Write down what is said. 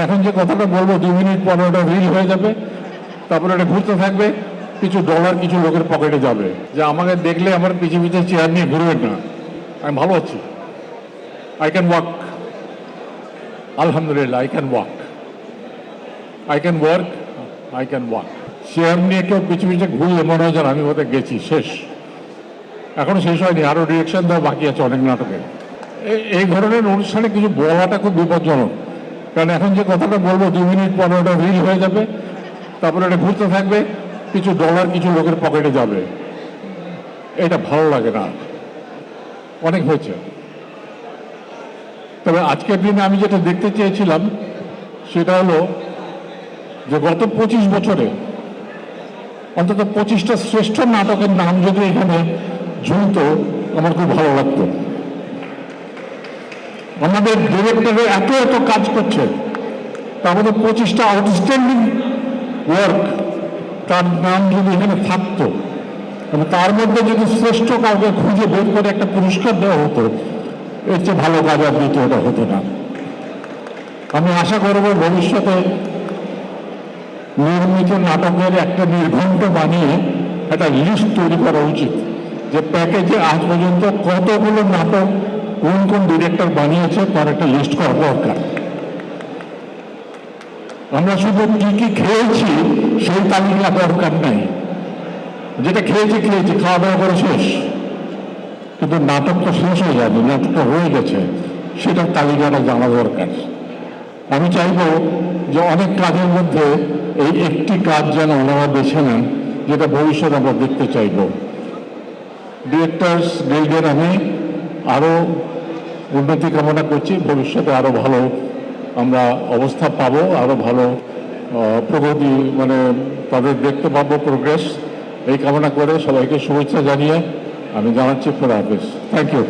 এখন যে কথাটা বলবো 2 মিনিট পরে ওটা রিল হয়ে যাবে, তারপরে এটা ঘুরতে থাকবে, কিছু ডলার কিছু লোকের পকেটে যাবে। যে আমাকে দেখলে আমার পিছিয়ে পিছিয়ে চেয়ার নিয়ে ঘুরবেন না, আমি ভালো আছি, আই ক্যান ওয়াক, আলহামদুলিল্লাহ I can walk, I can work, I can walk. Chair নিয়ে কেউ পিছিয়ে পিছিয়ে ঘুরলে মনে হয় যেন আমি ওদের গেছি, শেষ। এখনো শেষ হয়নি, আরও ডিরেকশন দেওয়া বাকি আছে অনেক নাটকে। এই ধরনের অনুষ্ঠানে কিছু বলাটা খুব বিপজ্জনক, কারণ এখন যে কথাটা বলবো 2 মিনিট পরে ওটা রিল হয়ে যাবে, তারপরে এটা ঘুরতে থাকবে, কিছু ডলার কিছু লোকের পকেটে যাবে। এটা ভালো লাগে না, অনেক হয়েছে। তবে আজকের দিনে আমি যেটা দেখতে চেয়েছিলাম সেটা হলো যে গত 25 বছরে অন্তত 25টা শ্রেষ্ঠ নাটকের নাম যদি এখানে ঝুলত আমার খুব ভালো লাগতো। আমাদের ডিরেক্টরে এত এত কাজ করছে, তার মধ্যে 25টা আউটস্ট্যান্ডিং ওয়ার্ক তার নাম যদি এখানে থাকতো এবং তার মধ্যে যদি শ্রেষ্ঠ কাউকে খুঁজে বের করে একটা পুরস্কার দেওয়া হতো, এর চেয়ে ভালো কাজ আর দ্বিতীয়টা হতো না। আমি আশা করব ভবিষ্যতে নির্মিত নাটকের একটা নির্ঘণ্ট বানিয়ে একটা লিস্ট তৈরি করা উচিত, যে প্যাকেজে আজ পর্যন্ত কতগুলো নাটক কোন কোন ডিরেক্টর বানিয়েছে তার একটা লিস্ট করা দরকার। আমরা শুধু কি কি খেয়েছি সেই তালিকা দরকার নাই, যেটা খেয়েছি খাওয়া দাওয়া করে শেষ, কিন্তু নাটক তো শেষ হয়ে যাবে, নাটকটা হয়ে গেছে, সেটার তালিকাটা জানা দরকার। আমি চাইব যে অনেক কাজের মধ্যে এই একটি কাজ যেন ওনারা বেছে নেন, যেটা ভবিষ্যতে আমরা দেখতে চাইব। ডিরেক্টর্স গিল্ডের আমি আরও উন্নতি কামনা করছি, ভবিষ্যতে আরও ভালো আমরা অবস্থা পাবো, আরও ভালো প্রগতি মানে তাদের দেখতে পাবো, প্রোগ্রেস। এই কামনা করে সবাইকে শুভেচ্ছা জানিয়ে আমি জানাচ্ছি খোদা হাফেজ। Thank you.